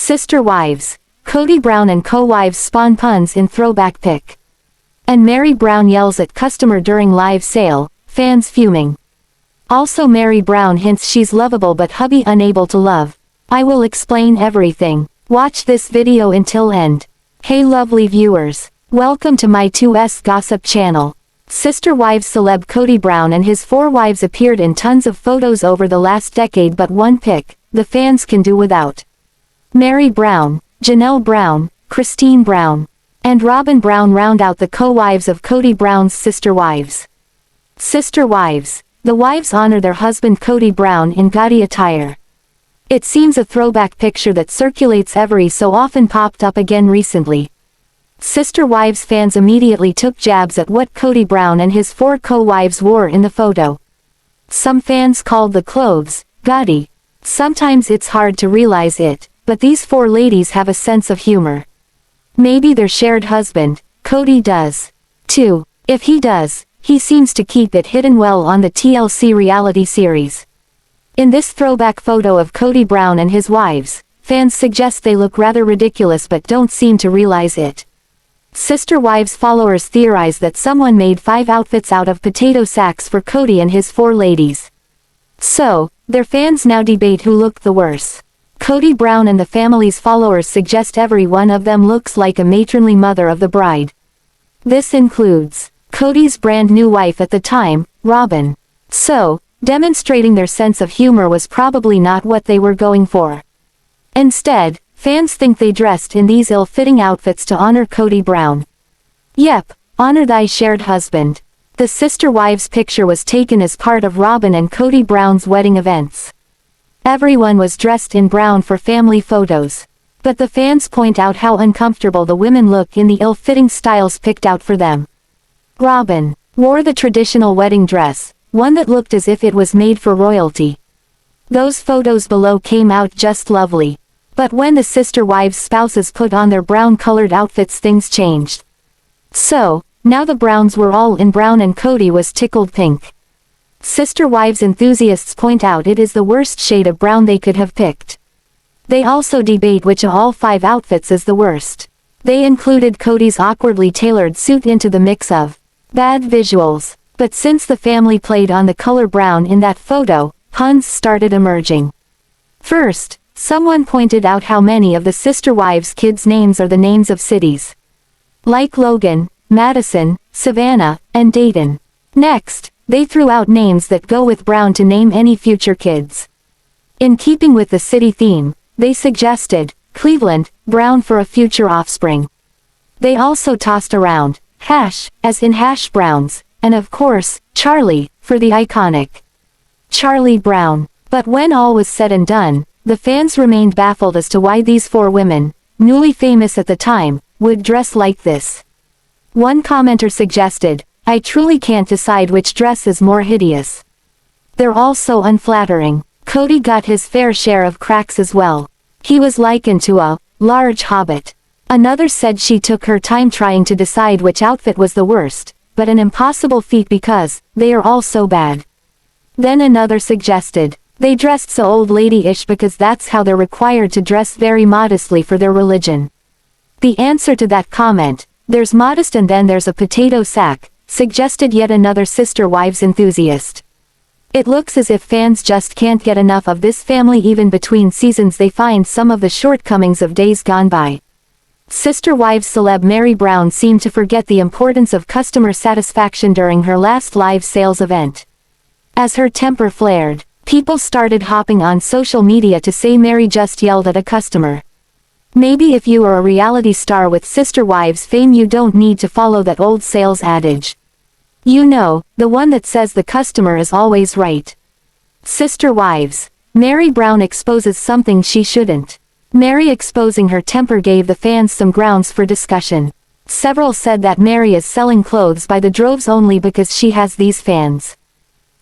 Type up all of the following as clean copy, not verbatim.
Sister wives. Kody Brown and co-wives spawn puns in throwback pic. And Meri Brown yells at customer during live sale, fans fuming. Also Meri Brown hints she's lovable but hubby unable to love. I will explain everything. Watch this video until end. Hey lovely viewers. Welcome to my 2S gossip channel. Sister wives celeb Kody Brown and his 4 wives appeared in tons of photos over the last decade, but one pic, the fans can do without. Meri Brown, Janelle Brown, Christine Brown, and Robyn Brown round out the co-wives of Kody Brown's sister wives. Sister wives. The wives honor their husband Kody Brown in gaudy attire. It seems a throwback picture that circulates every so often popped up again recently. Sister wives fans immediately took jabs at what Kody Brown and his 4 co-wives wore in the photo. Some fans called the clothes gaudy. Sometimes it's hard to realize it, but these 4 ladies have a sense of humor. Maybe their shared husband, Kody, does too. If he does, he seems to keep it hidden well on the TLC reality series. In this throwback photo of Kody Brown and his wives, fans suggest they look rather ridiculous but don't seem to realize it. Sister wives followers theorize that someone made 5 outfits out of potato sacks for Kody and his 4 ladies. So, their fans now debate who looked the worse. Kody Brown and the family's followers suggest every one of them looks like a matronly mother of the bride. This includes Kody's brand new wife at the time, Robyn. So, demonstrating their sense of humor was probably not what they were going for. Instead, fans think they dressed in these ill-fitting outfits to honor Kody Brown. Yep, honor thy shared husband. The sister wives picture was taken as part of Robyn and Kody Brown's wedding events. Everyone was dressed in brown for family photos. But the fans point out how uncomfortable the women look in the ill-fitting styles picked out for them. Robyn wore the traditional wedding dress, one that looked as if it was made for royalty. Those photos below came out just lovely. But when the sister wives' spouses put on their brown-colored outfits, things changed. So, now the Browns were all in brown and Kody was tickled pink. Sister wives enthusiasts point out it is the worst shade of brown they could have picked. They also debate which of all 5 outfits is the worst. They included Kody's awkwardly tailored suit into the mix of bad visuals. But since the family played on the color brown in that photo, puns started emerging. First, someone pointed out how many of the sister wives' kids' names are the names of cities. Like Logan, Madison, Savanah, and Paedon. Next, they threw out names that go with brown to name any future kids. In keeping with the city theme, they suggested Cleveland Brown for a future offspring. They also tossed around hash, as in hash browns, and of course, Charlie, for the iconic Charlie Brown. But when all was said and done, the fans remained baffled as to why these 4 women, newly famous at the time, would dress like this. One commenter suggested, I truly can't decide which dress is more hideous. They're all so unflattering. Kody got his fair share of cracks as well. He was likened to a large hobbit. Another said she took her time trying to decide which outfit was the worst, but an impossible feat because they are all so bad. Then another suggested, they dressed so old lady-ish because that's how they're required to dress, very modestly for their religion. The answer to that comment, there's modest and then there's a potato sack, suggested yet another sister wives enthusiast. It looks as if fans just can't get enough of this family. Even between seasons they find some of the shortcomings of days gone by. Sister wives celeb Meri Brown seemed to forget the importance of customer satisfaction during her last live sales event. As her temper flared, people started hopping on social media to say Meri just yelled at a customer. Maybe if you are a reality star with sister wives fame you don't need to follow that old sales adage. You know, the one that says the customer is always right. Sister wives. Meri Brown exposes something she shouldn't. Meri exposing her temper gave the fans some grounds for discussion. Several said that Meri is selling clothes by the droves only because she has these fans.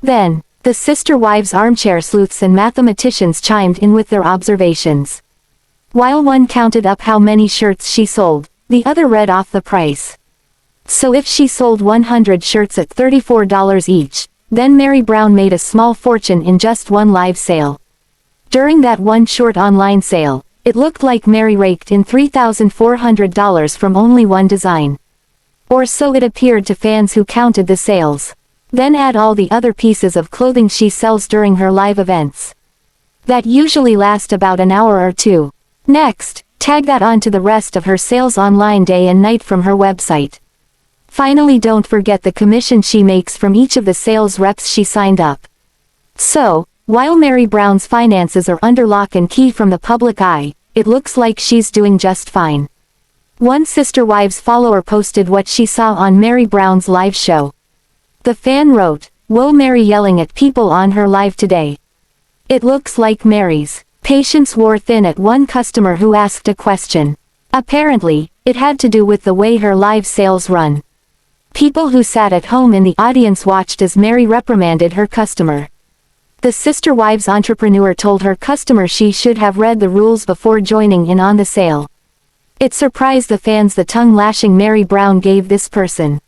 Then, the sister wives armchair sleuths and mathematicians chimed in with their observations. While one counted up how many shirts she sold, the other read off the price. So if she sold 100 shirts at $34 each, then Meri Brown made a small fortune in just one live sale. During that one short online sale, it looked like Meri raked in $3,400 from only one design. Or so it appeared to fans who counted the sales. Then add all the other pieces of clothing she sells during her live events. That usually last about an hour or two. Next, tag that onto the rest of her sales online day and night from her website. Finally, don't forget the commission she makes from each of the sales reps she signed up. So, while Meri Brown's finances are under lock and key from the public eye, it looks like she's doing just fine. One Sister Wives follower posted what she saw on Meri Brown's live show. The fan wrote, "Whoa, Meri yelling at people on her live today. It looks like Meri's patience wore thin at one customer who asked a question. Apparently, it had to do with the way her live sales run. People who sat at home in the audience watched as Meri reprimanded her customer. The Sister Wives entrepreneur told her customer she should have read the rules before joining in on the sale. It surprised the fans the tongue-lashing Meri Brown gave this person.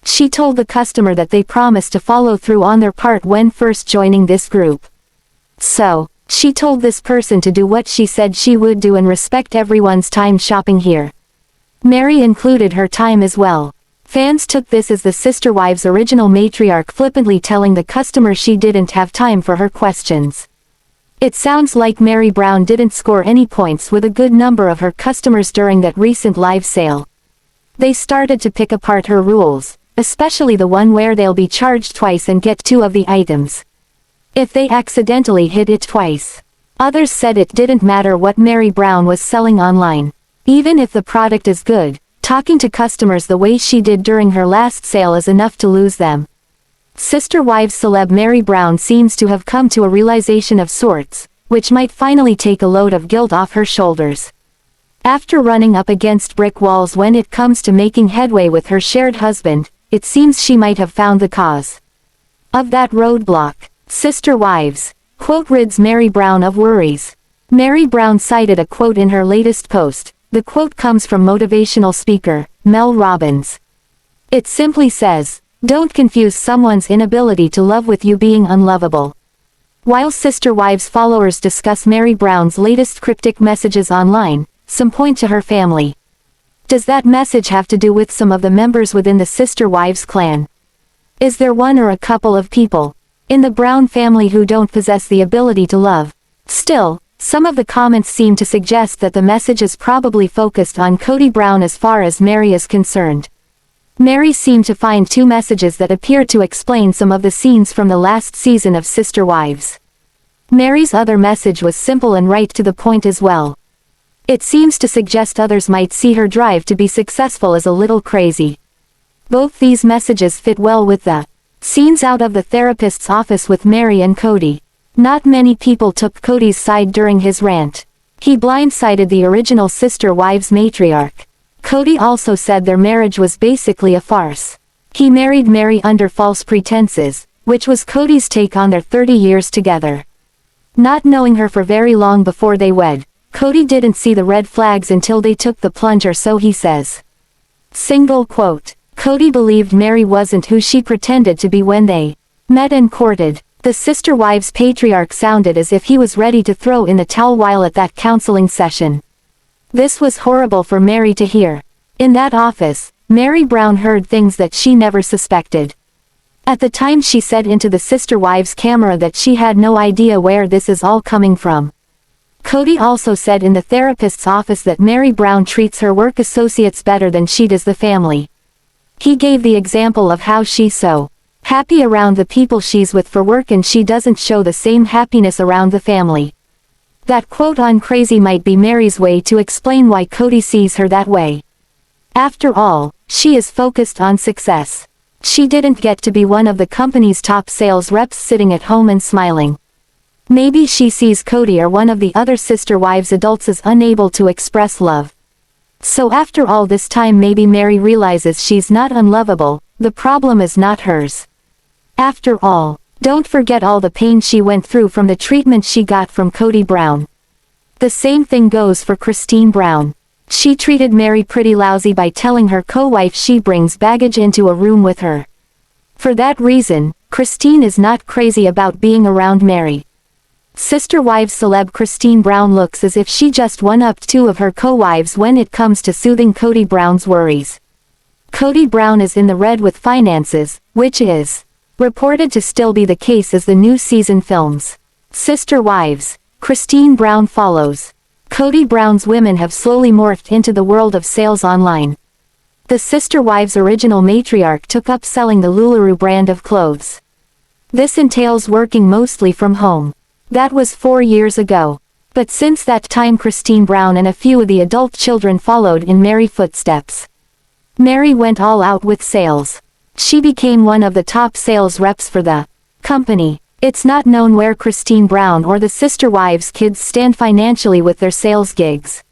She told the customer that they promised to follow through on their part when first joining this group. So, she told this person to do what she said she would do and respect everyone's time shopping here. Meri included her time as well. Fans took this as the Sister Wives' original matriarch flippantly telling the customer she didn't have time for her questions. It sounds like Meri Brown didn't score any points with a good number of her customers during that recent live sale. They started to pick apart her rules, especially the one where they'll be charged twice and get two of the items. If they accidentally hit it twice. Others said it didn't matter what Meri Brown was selling online. Even if the product is good, talking to customers the way she did during her last sale is enough to lose them. Sister Wives celeb Meri Brown seems to have come to a realization of sorts, which might finally take a load of guilt off her shoulders. After running up against brick walls when it comes to making headway with her shared husband, it seems she might have found the cause of that roadblock. Sister Wives, quote, rids Meri Brown of worries. Meri Brown cited a quote in her latest post. The quote comes from motivational speaker, Mel Robbins. It simply says, "Don't confuse someone's inability to love with you being unlovable." While Sister Wives followers discuss Meri Brown's latest cryptic messages online, some point to her family. Does that message have to do with some of the members within the Sister Wives clan? Is there one or a couple of people in the Brown family who don't possess the ability to love? Still, some of the comments seem to suggest that the message is probably focused on Kody Brown as far as Meri is concerned. Meri seemed to find two messages that appear to explain some of the scenes from the last season of Sister Wives. Meri's other message was simple and right to the point as well. It seems to suggest others might see her drive to be successful as a little crazy. Both these messages fit well with the scenes out of the therapist's office with Meri and Kody. Not many people took Kody's side during his rant. He blindsided the original Sister Wives matriarch. Kody also said their marriage was basically a farce. He married Meri under false pretenses, which was Kody's take on their 30 years together. Not knowing her for very long before they wed, Kody didn't see the red flags until they took the plunge, or so he says. Single quote. Kody believed Meri wasn't who she pretended to be when they met and courted. The Sister Wives patriarch sounded as if he was ready to throw in the towel while at that counseling session. This was horrible for Meri to hear. In that office, Meri Brown heard things that she never suspected. At the time she said into the Sister Wives camera that she had no idea where this is all coming from. Kody also said in the therapist's office that Meri Brown treats her work associates better than she does the family. He gave the example of how she's so happy around the people she's with for work and she doesn't show the same happiness around the family. That quote on crazy might be Meri's way to explain why Kody sees her that way. After all, she is focused on success. She didn't get to be one of the company's top sales reps sitting at home and smiling. Maybe she sees Kody or one of the other Sister Wives adults as unable to express love. So after all this time maybe Meri realizes she's not unlovable, the problem is not hers. After all, don't forget all the pain she went through from the treatment she got from Kody Brown. The same thing goes for Christine Brown. She treated Meri pretty lousy by telling her co-wife she brings baggage into a room with her. For that reason, Christine is not crazy about being around Meri. Sister wives celeb Christine Brown looks as if she just one-upped two of her co-wives when it comes to soothing Kody Brown's worries. Kody Brown is in the red with finances, which is reported to still be the case as the new season films. Sister wives. Christine Brown follows. Kody Brown's women have slowly morphed into the world of sales online. The Sister Wives' original matriarch took up selling the LuLaRoe brand of clothes. This entails working mostly from home. That was 4 years ago. But since that time Christine Brown and a few of the adult children followed in Meri footsteps. Meri went all out with sales. She became one of the top sales reps for the company. It's not known where Christine Brown or the Sister Wives kids stand financially with their sales gigs.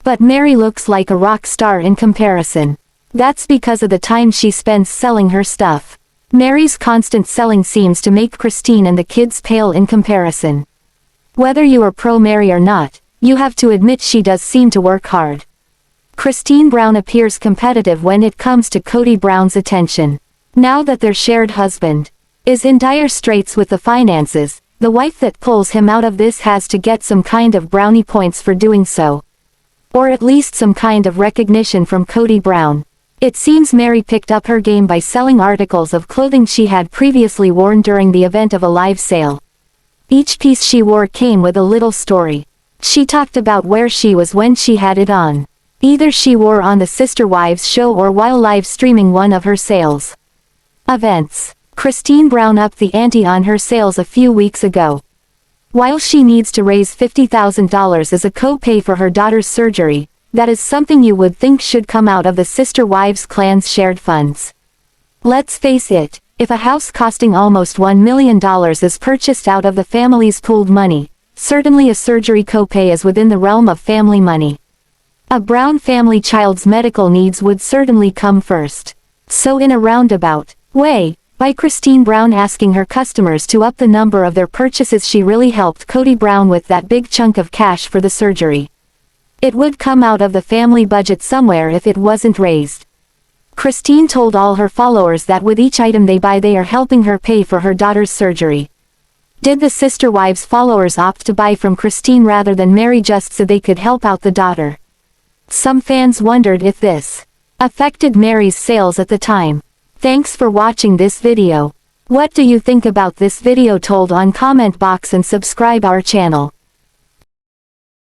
But Meri looks like a rock star in comparison. That's because of the time she spends selling her stuff. Meri's constant selling seems to make Christine and the kids pale in comparison. Whether you are pro Meri or not, you have to admit she does seem to work hard. Christine Brown appears competitive when it comes to Kody Brown's attention. Now that their shared husband is in dire straits with the finances, the wife that pulls him out of this has to get some kind of brownie points for doing so. Or at least some kind of recognition from Kody Brown. It seems Meri picked up her game by selling articles of clothing she had previously worn during the event of a live sale. Each piece she wore came with a little story. She talked about where she was when she had it on. Either she wore on the Sister Wives show or while live streaming one of her sales events. Christine Brown upped the ante on her sales a few weeks ago. While she needs to raise $50,000 as a co-pay for her daughter's surgery, that is something you would think should come out of the Sister Wives clan's shared funds. Let's face it, if a house costing almost $1 million is purchased out of the family's pooled money, certainly a surgery copay is within the realm of family money. A Brown family child's medical needs would certainly come first. So in a roundabout way, by Christine Brown asking her customers to up the number of their purchases, she really helped Kody Brown with that big chunk of cash for the surgery. It would come out of the family budget somewhere if it wasn't raised. Christine told all her followers that with each item they buy they are helping her pay for her daughter's surgery. Did the Sister Wives followers opt to buy from Christine rather than Meri just so they could help out the daughter? Some fans wondered if this affected Meri's sales at the time. Thanks for watching this video. What do you think about this video? Told on comment box and subscribe our channel.